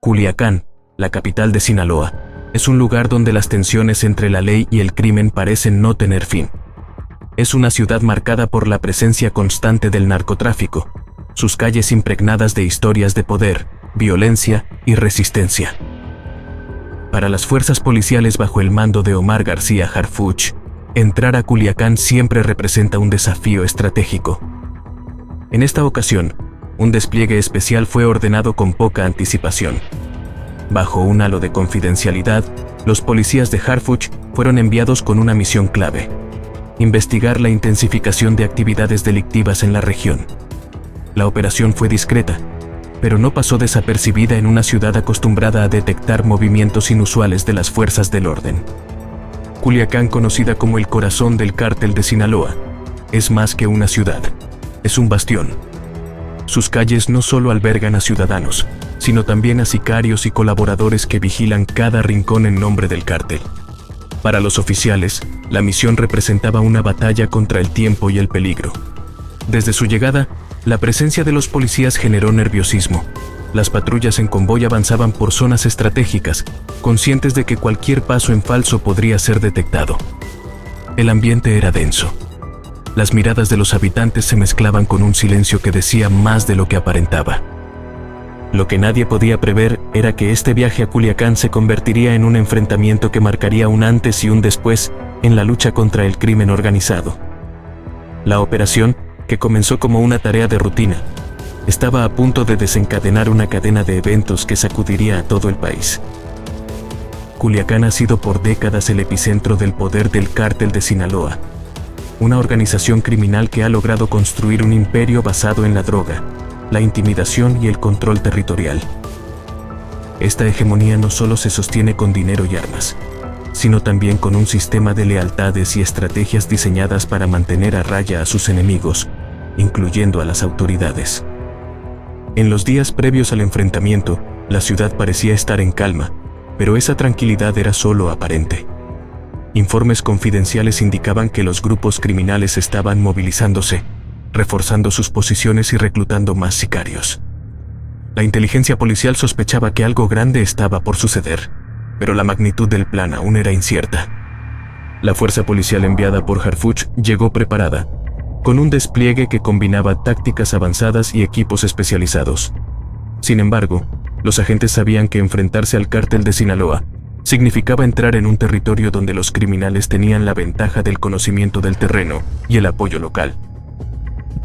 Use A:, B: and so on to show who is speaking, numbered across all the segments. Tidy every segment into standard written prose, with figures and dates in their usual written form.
A: Culiacán, la capital de Sinaloa, es un lugar donde las tensiones entre la ley y el crimen parecen no tener fin. Es una ciudad marcada por la presencia constante del narcotráfico, sus calles impregnadas de historias de poder, violencia y resistencia. Para las fuerzas policiales bajo el mando de Omar García Harfuch, entrar a Culiacán siempre representa un desafío estratégico. En esta ocasión, un despliegue especial fue ordenado con poca anticipación. Bajo un halo de confidencialidad, los policías de Harfuch fueron enviados con una misión clave: investigar la intensificación de actividades delictivas en la región. La operación fue discreta, pero no pasó desapercibida en una ciudad acostumbrada a detectar movimientos inusuales de las fuerzas del orden. Culiacán, conocida como el corazón del cártel de Sinaloa, es más que una ciudad, es un bastión. Sus calles no solo albergan a ciudadanos, sino también a sicarios y colaboradores que vigilan cada rincón en nombre del cártel. Para los oficiales, la misión representaba una batalla contra el tiempo y el peligro. Desde su llegada, la presencia de los policías generó nerviosismo. Las patrullas en convoy avanzaban por zonas estratégicas, conscientes de que cualquier paso en falso podría ser detectado. El ambiente era denso. Las miradas de los habitantes se mezclaban con un silencio que decía más de lo que aparentaba. Lo que nadie podía prever era que este viaje a Culiacán se convertiría en un enfrentamiento que marcaría un antes y un después en la lucha contra el crimen organizado. La operación, que comenzó como una tarea de rutina, estaba a punto de desencadenar una cadena de eventos que sacudiría a todo el país. Culiacán ha sido por décadas el epicentro del poder del cártel de Sinaloa, una organización criminal que ha logrado construir un imperio basado en la droga, la intimidación y el control territorial. Esta hegemonía no solo se sostiene con dinero y armas, sino también con un sistema de lealtades y estrategias diseñadas para mantener a raya a sus enemigos, incluyendo a las autoridades. En los días previos al enfrentamiento, la ciudad parecía estar en calma, pero esa tranquilidad era solo aparente. Informes confidenciales indicaban que los grupos criminales estaban movilizándose, reforzando sus posiciones y reclutando más sicarios. La inteligencia policial sospechaba que algo grande estaba por suceder, pero la magnitud del plan aún era incierta. La fuerza policial enviada por Harfuch llegó preparada, con un despliegue que combinaba tácticas avanzadas y equipos especializados. Sin embargo, los agentes sabían que enfrentarse al cártel de Sinaloa significaba entrar en un territorio donde los criminales tenían la ventaja del conocimiento del terreno y el apoyo local.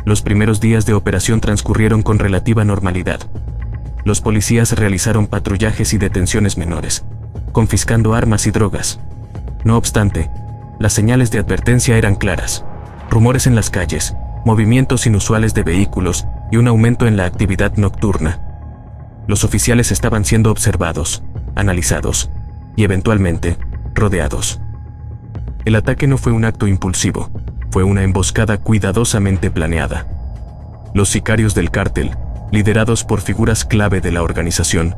A: Los primeros días de operación transcurrieron con relativa normalidad. Los policías realizaron patrullajes y detenciones menores, confiscando armas y drogas. No obstante, las señales de advertencia eran claras: rumores en las calles, movimientos inusuales de vehículos y un aumento en la actividad nocturna. Los oficiales estaban siendo observados, analizados y eventualmente rodeados. El ataque no fue un acto impulsivo, fue una emboscada cuidadosamente planeada. Los sicarios del cártel, liderados por figuras clave de la organización,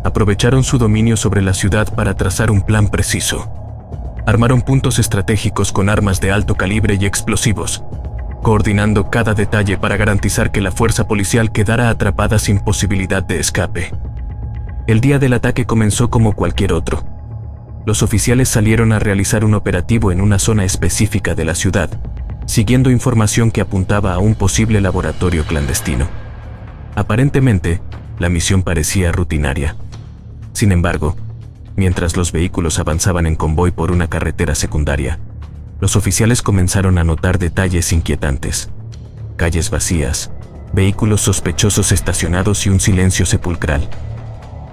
A: aprovecharon su dominio sobre la ciudad para trazar un plan preciso. Armaron puntos estratégicos con armas de alto calibre y explosivos, coordinando cada detalle para garantizar que la fuerza policial quedara atrapada sin posibilidad de escape. El día del ataque comenzó como cualquier otro. Los oficiales salieron a realizar un operativo en una zona específica de la ciudad, siguiendo información que apuntaba a un posible laboratorio clandestino. Aparentemente, la misión parecía rutinaria. Sin embargo, mientras los vehículos avanzaban en convoy por una carretera secundaria, los oficiales comenzaron a notar detalles inquietantes: calles vacías, vehículos sospechosos estacionados y un silencio sepulcral.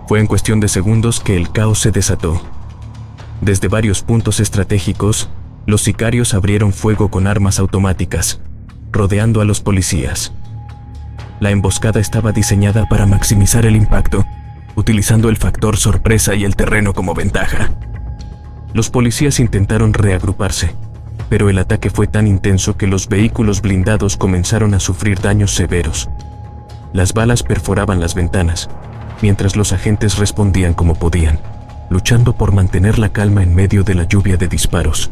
A: Fue en cuestión de segundos que el caos se desató. Desde varios puntos estratégicos, los sicarios abrieron fuego con armas automáticas, rodeando a los policías. La emboscada estaba diseñada para maximizar el impacto, utilizando el factor sorpresa y el terreno como ventaja. Los policías intentaron reagruparse, pero el ataque fue tan intenso que los vehículos blindados comenzaron a sufrir daños severos. Las balas perforaban las ventanas, mientras los agentes respondían como podían, luchando por mantener la calma en medio de la lluvia de disparos.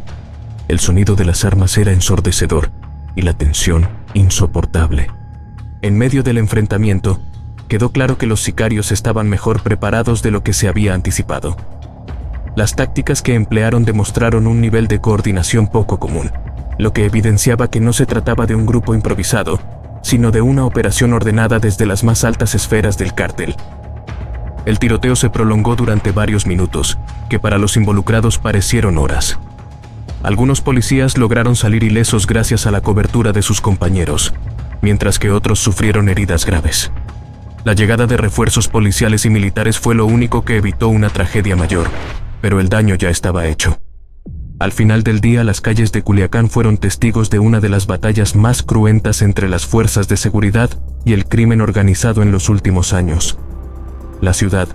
A: El sonido de las armas era ensordecedor y la tensión insoportable. En medio del enfrentamiento, quedó claro que los sicarios estaban mejor preparados de lo que se había anticipado. Las tácticas que emplearon demostraron un nivel de coordinación poco común, lo que evidenciaba que no se trataba de un grupo improvisado, sino de una operación ordenada desde las más altas esferas del cártel. El tiroteo se prolongó durante varios minutos, que para los involucrados parecieron horas. Algunos policías lograron salir ilesos gracias a la cobertura de sus compañeros, mientras que otros sufrieron heridas graves. La llegada de refuerzos policiales y militares fue lo único que evitó una tragedia mayor, pero el daño ya estaba hecho. Al final del día, las calles de Culiacán fueron testigos de una de las batallas más cruentas entre las fuerzas de seguridad y el crimen organizado en los últimos años. La ciudad,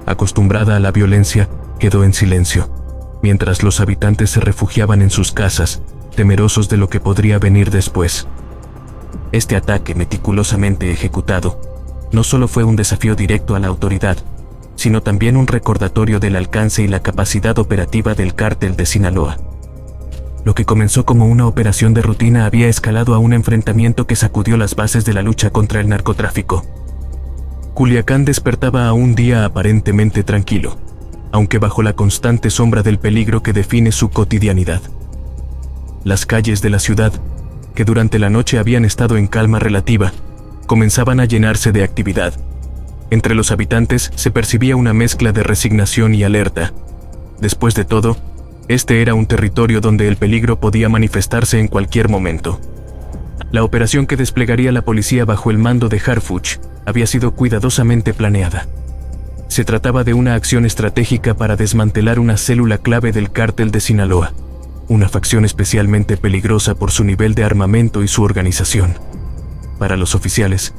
A: acostumbrada a la violencia, quedó en silencio, mientras los habitantes se refugiaban en sus casas, temerosos de lo que podría venir después. Este ataque meticulosamente ejecutado no solo fue un desafío directo a la autoridad, sino también un recordatorio del alcance y la capacidad operativa del cártel de Sinaloa. Lo que comenzó como una operación de rutina había escalado a un enfrentamiento que sacudió las bases de la lucha contra el narcotráfico. Culiacán despertaba a un día aparentemente tranquilo, aunque bajo la constante sombra del peligro que define su cotidianidad. Las calles de la ciudad, que durante la noche habían estado en calma relativa, comenzaban a llenarse de actividad. Entre los habitantes se percibía una mezcla de resignación y alerta. Después de todo, este era un territorio donde el peligro podía manifestarse en cualquier momento. La operación que desplegaría la policía bajo el mando de Harfuch había sido cuidadosamente planeada. Se trataba de una acción estratégica para desmantelar una célula clave del cártel de Sinaloa, una facción especialmente peligrosa por su nivel de armamento y su organización. Para los oficiales,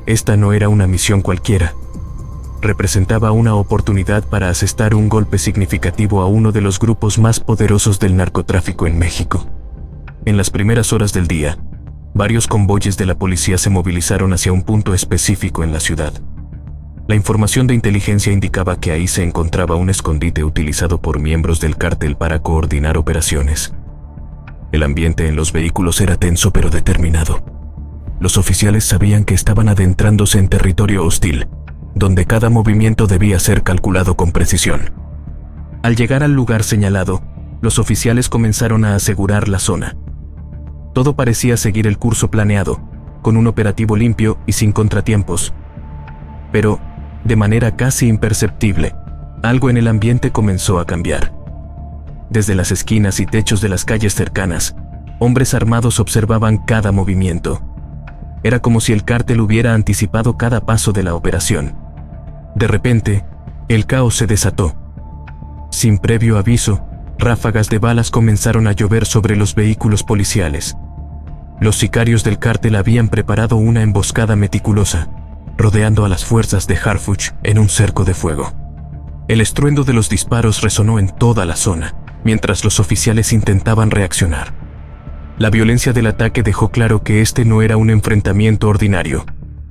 A: esta no era una misión cualquiera. Representaba una oportunidad para asestar un golpe significativo a uno de los grupos más poderosos del narcotráfico en México. En las primeras horas del día, varios convoyes de la policía se movilizaron hacia un punto específico en la ciudad. La información de inteligencia indicaba que ahí se encontraba un escondite utilizado por miembros del cártel para coordinar operaciones. El ambiente en los vehículos era tenso pero determinado. Los oficiales sabían que estaban adentrándose en territorio hostil, donde cada movimiento debía ser calculado con precisión. Al llegar al lugar señalado, los oficiales comenzaron a asegurar la zona. Todo parecía seguir el curso planeado, con un operativo limpio y sin contratiempos. Pero, de manera casi imperceptible, algo en el ambiente comenzó a cambiar. Desde las esquinas y techos de las calles cercanas, hombres armados observaban cada movimiento. Era como si el cártel hubiera anticipado cada paso de la operación. De repente, el caos se desató. Sin previo aviso, ráfagas de balas comenzaron a llover sobre los vehículos policiales. Los sicarios del cártel habían preparado una emboscada meticulosa, rodeando a las fuerzas de Harfuch en un cerco de fuego. El estruendo de los disparos resonó en toda la zona, mientras los oficiales intentaban reaccionar. La violencia del ataque dejó claro que este no era un enfrentamiento ordinario.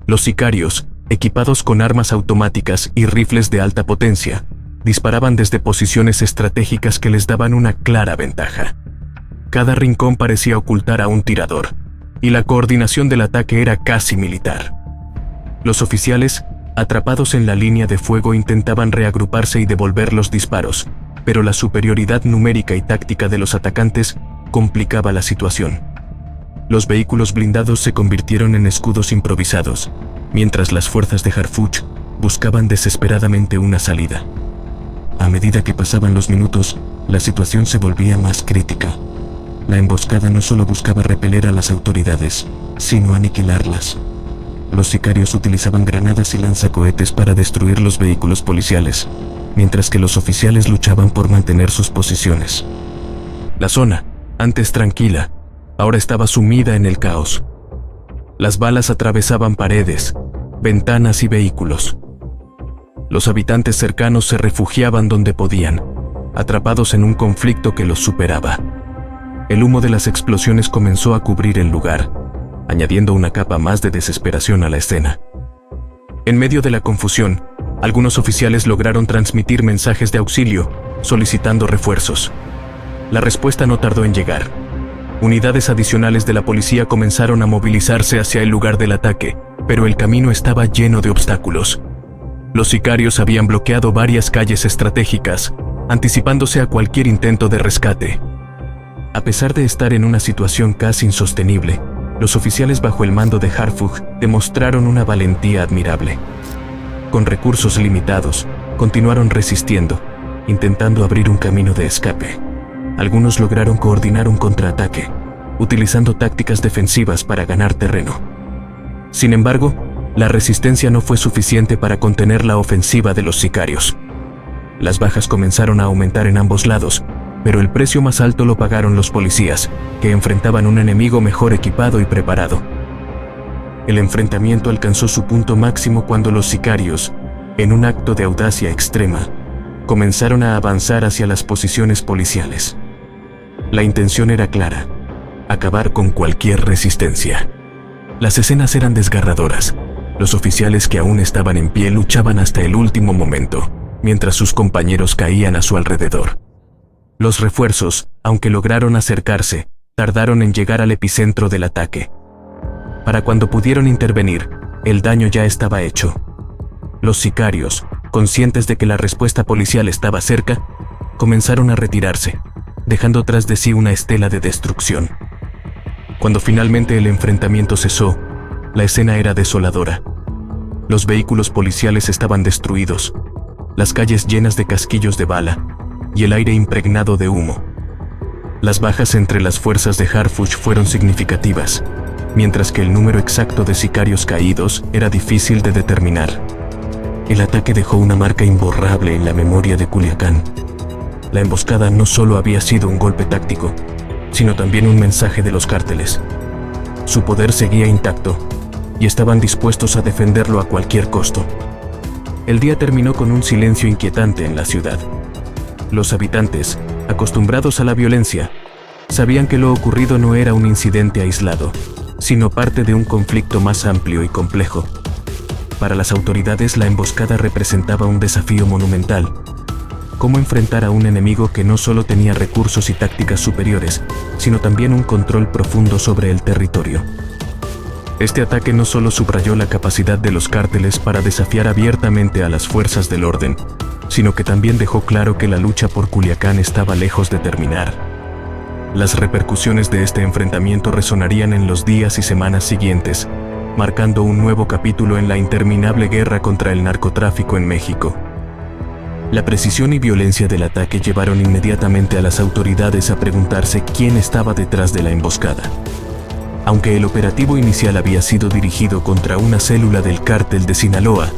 A: Los sicarios, equipados con armas automáticas y rifles de alta potencia, disparaban desde posiciones estratégicas que les daban una clara ventaja. Cada rincón parecía ocultar a un tirador, y la coordinación del ataque era casi militar. Los oficiales, atrapados en la línea de fuego, intentaban reagruparse y devolver los disparos, pero la superioridad numérica y táctica de los atacantes complicaba la situación. Los vehículos blindados se convirtieron en escudos improvisados, mientras las fuerzas de Harfuch buscaban desesperadamente una salida. A medida que pasaban los minutos, la situación se volvía más crítica. La emboscada no solo buscaba repeler a las autoridades, sino aniquilarlas. Los sicarios utilizaban granadas y lanzacohetes para destruir los vehículos policiales, mientras que los oficiales luchaban por mantener sus posiciones. La zona, antes tranquila, ahora estaba sumida en el caos. Las balas atravesaban paredes, ventanas y vehículos. Los habitantes cercanos se refugiaban donde podían, atrapados en un conflicto que los superaba. El humo de las explosiones comenzó a cubrir el lugar, añadiendo una capa más de desesperación a la escena. En medio de la confusión, algunos oficiales lograron transmitir mensajes de auxilio, solicitando refuerzos. La respuesta no tardó en llegar. Unidades adicionales de la policía comenzaron a movilizarse hacia el lugar del ataque, pero el camino estaba lleno de obstáculos. Los sicarios habían bloqueado varias calles estratégicas, anticipándose a cualquier intento de rescate. A pesar de estar en una situación casi insostenible, los oficiales bajo el mando de Harfouch demostraron una valentía admirable. Con recursos limitados, continuaron resistiendo, intentando abrir un camino de escape. Algunos lograron coordinar un contraataque, utilizando tácticas defensivas para ganar terreno. Sin embargo, la resistencia no fue suficiente para contener la ofensiva de los sicarios. Las bajas comenzaron a aumentar en ambos lados, pero el precio más alto lo pagaron los policías, que enfrentaban un enemigo mejor equipado y preparado. El enfrentamiento alcanzó su punto máximo cuando los sicarios, en un acto de audacia extrema, comenzaron a avanzar hacia las posiciones policiales. La intención era clara: acabar con cualquier resistencia. Las escenas eran desgarradoras. Los oficiales que aún estaban en pie luchaban hasta el último momento, mientras sus compañeros caían a su alrededor. Los refuerzos, aunque lograron acercarse, tardaron en llegar al epicentro del ataque. Para cuando pudieron intervenir, el daño ya estaba hecho. Los sicarios, conscientes de que la respuesta policial estaba cerca, comenzaron a retirarse, dejando tras de sí una estela de destrucción. Cuando finalmente el enfrentamiento cesó, la escena era desoladora. Los vehículos policiales estaban destruidos, las calles llenas de casquillos de bala y el aire impregnado de humo. Las bajas entre las fuerzas de Harfouch fueron significativas, mientras que el número exacto de sicarios caídos era difícil de determinar. El ataque dejó una marca imborrable en la memoria de Culiacán. La emboscada no solo había sido un golpe táctico, sino también un mensaje de los cárteles. Su poder seguía intacto, y estaban dispuestos a defenderlo a cualquier costo. El día terminó con un silencio inquietante en la ciudad. Los habitantes, acostumbrados a la violencia, sabían que lo ocurrido no era un incidente aislado, sino parte de un conflicto más amplio y complejo. Para las autoridades, la emboscada representaba un desafío monumental. Cómo enfrentar a un enemigo que no solo tenía recursos y tácticas superiores, sino también un control profundo sobre el territorio. Este ataque no solo subrayó la capacidad de los cárteles para desafiar abiertamente a las fuerzas del orden, sino que también dejó claro que la lucha por Culiacán estaba lejos de terminar. Las repercusiones de este enfrentamiento resonarían en los días y semanas siguientes, marcando un nuevo capítulo en la interminable guerra contra el narcotráfico en México. La precisión y violencia del ataque llevaron inmediatamente a las autoridades a preguntarse quién estaba detrás de la emboscada. Aunque el operativo inicial había sido dirigido contra una célula del cártel de Sinaloa,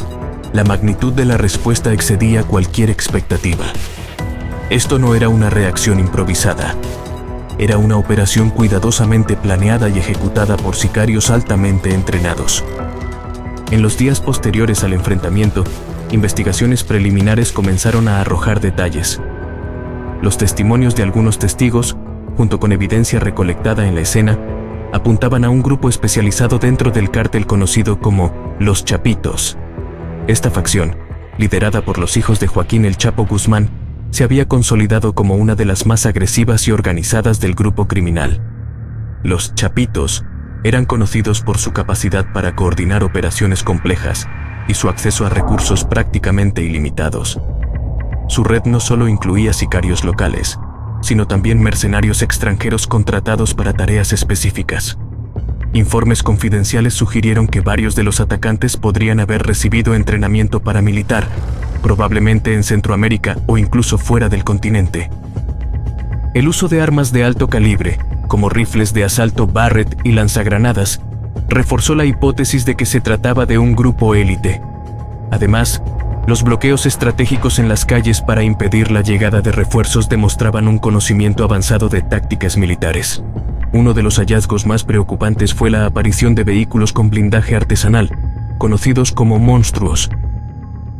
A: la magnitud de la respuesta excedía cualquier expectativa. Esto no era una reacción improvisada. Era una operación cuidadosamente planeada y ejecutada por sicarios altamente entrenados. En los días posteriores al enfrentamiento, investigaciones preliminares comenzaron a arrojar detalles. Los testimonios de algunos testigos, junto con evidencia recolectada en la escena, apuntaban a un grupo especializado dentro del cártel conocido como Los Chapitos. Esta facción, liderada por los hijos de Joaquín El Chapo Guzmán, se había consolidado como una de las más agresivas y organizadas del grupo criminal. Los Chapitos eran conocidos por su capacidad para coordinar operaciones complejas y su acceso a recursos prácticamente ilimitados. Su red no solo incluía sicarios locales, sino también mercenarios extranjeros contratados para tareas específicas. Informes confidenciales sugirieron que varios de los atacantes podrían haber recibido entrenamiento paramilitar, probablemente en Centroamérica o incluso fuera del continente. El uso de armas de alto calibre, como rifles de asalto Barrett y lanzagranadas, reforzó la hipótesis de que se trataba de un grupo élite. Además, los bloqueos estratégicos en las calles para impedir la llegada de refuerzos demostraban un conocimiento avanzado de tácticas militares. Uno de los hallazgos más preocupantes fue la aparición de vehículos con blindaje artesanal, conocidos como monstruos.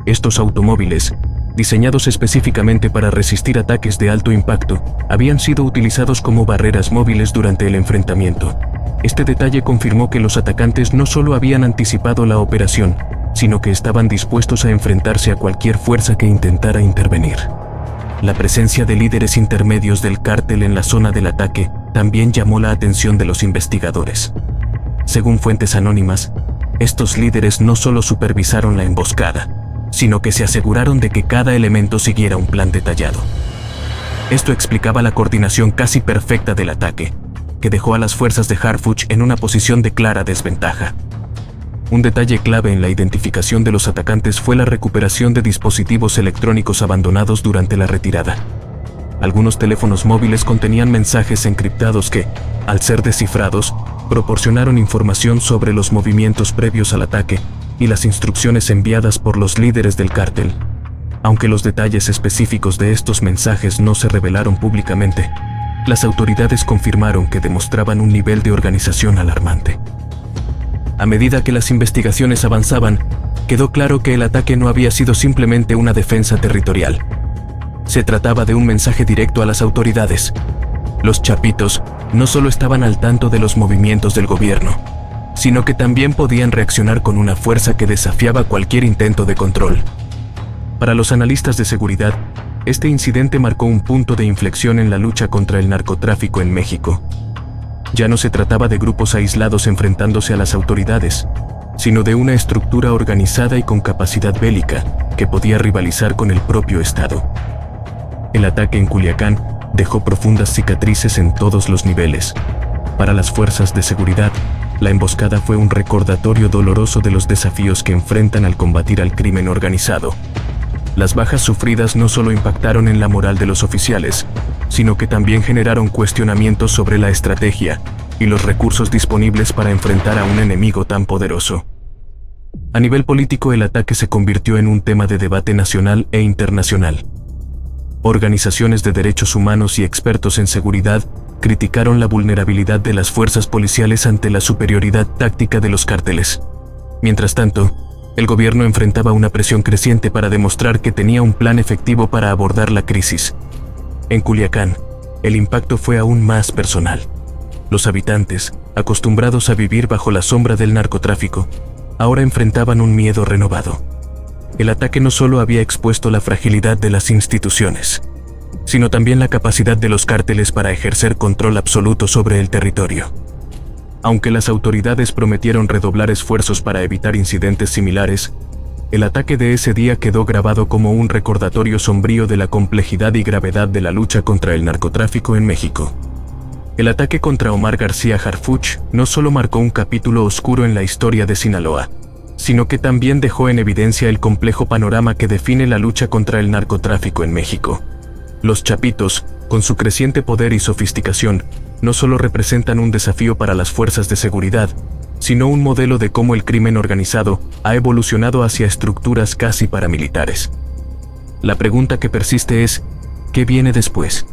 A: Estos automóviles, diseñados específicamente para resistir ataques de alto impacto, habían sido utilizados como barreras móviles durante el enfrentamiento. Este detalle confirmó que los atacantes no solo habían anticipado la operación, sino que estaban dispuestos a enfrentarse a cualquier fuerza que intentara intervenir. La presencia de líderes intermedios del cártel en la zona del ataque también llamó la atención de los investigadores. Según fuentes anónimas, estos líderes no solo supervisaron la emboscada, sino que se aseguraron de que cada elemento siguiera un plan detallado. Esto explicaba la coordinación casi perfecta del ataque, que dejó a las fuerzas de Harfuch en una posición de clara desventaja. Un detalle clave en la identificación de los atacantes fue la recuperación de dispositivos electrónicos abandonados durante la retirada. Algunos teléfonos móviles contenían mensajes encriptados que, al ser descifrados, proporcionaron información sobre los movimientos previos al ataque y las instrucciones enviadas por los líderes del cártel. Aunque los detalles específicos de estos mensajes no se revelaron públicamente, las autoridades confirmaron que demostraban un nivel de organización alarmante. A medida que las investigaciones avanzaban, quedó claro que el ataque no había sido simplemente una defensa territorial. Se trataba de un mensaje directo a las autoridades. Los chapitos no solo estaban al tanto de los movimientos del gobierno, sino que también podían reaccionar con una fuerza que desafiaba cualquier intento de control. Para los analistas de seguridad, este incidente marcó un punto de inflexión en la lucha contra el narcotráfico en México. Ya no se trataba de grupos aislados enfrentándose a las autoridades, sino de una estructura organizada y con capacidad bélica que podía rivalizar con el propio Estado. El ataque en Culiacán dejó profundas cicatrices en todos los niveles. Para las fuerzas de seguridad, la emboscada fue un recordatorio doloroso de los desafíos que enfrentan al combatir al crimen organizado. Las bajas sufridas no solo impactaron en la moral de los oficiales, sino que también generaron cuestionamientos sobre la estrategia y los recursos disponibles para enfrentar a un enemigo tan poderoso. A nivel político, el ataque se convirtió en un tema de debate nacional e internacional. Organizaciones de derechos humanos y expertos en seguridad criticaron la vulnerabilidad de las fuerzas policiales ante la superioridad táctica de los cárteles. Mientras tanto, el gobierno enfrentaba una presión creciente para demostrar que tenía un plan efectivo para abordar la crisis. En Culiacán, el impacto fue aún más personal. Los habitantes, acostumbrados a vivir bajo la sombra del narcotráfico, ahora enfrentaban un miedo renovado. El ataque no solo había expuesto la fragilidad de las instituciones, sino también la capacidad de los cárteles para ejercer control absoluto sobre el territorio. Aunque las autoridades prometieron redoblar esfuerzos para evitar incidentes similares, el ataque de ese día quedó grabado como un recordatorio sombrío de la complejidad y gravedad de la lucha contra el narcotráfico en México. El ataque contra Omar García Harfuch no solo marcó un capítulo oscuro en la historia de Sinaloa, sino que también dejó en evidencia el complejo panorama que define la lucha contra el narcotráfico en México. Los chapitos, con su creciente poder y sofisticación, no solo representan un desafío para las fuerzas de seguridad, sino un modelo de cómo el crimen organizado ha evolucionado hacia estructuras casi paramilitares. La pregunta que persiste es, ¿qué viene después?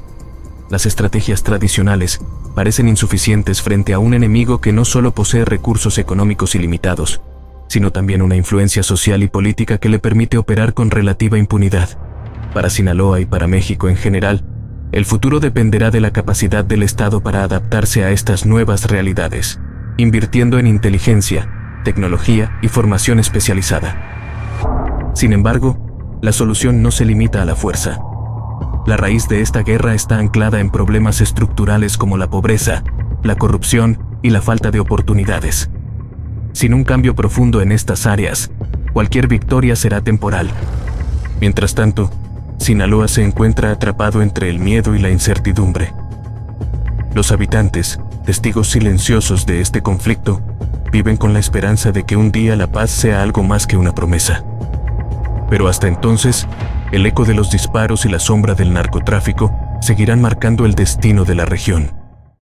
A: Las estrategias tradicionales parecen insuficientes frente a un enemigo que no solo posee recursos económicos ilimitados, sino también una influencia social y política que le permite operar con relativa impunidad. Para Sinaloa y para México en general, el futuro dependerá de la capacidad del Estado para adaptarse a estas nuevas realidades, invirtiendo en inteligencia, tecnología y formación especializada. Sin embargo, la solución no se limita a la fuerza. La raíz de esta guerra está anclada en problemas estructurales como la pobreza, la corrupción y la falta de oportunidades. Sin un cambio profundo en estas áreas, cualquier victoria será temporal. Mientras tanto, Sinaloa se encuentra atrapado entre el miedo y la incertidumbre. Los habitantes, testigos silenciosos de este conflicto, viven con la esperanza de que un día la paz sea algo más que una promesa. Pero hasta entonces, el eco de los disparos y la sombra del narcotráfico seguirán marcando el destino de la región.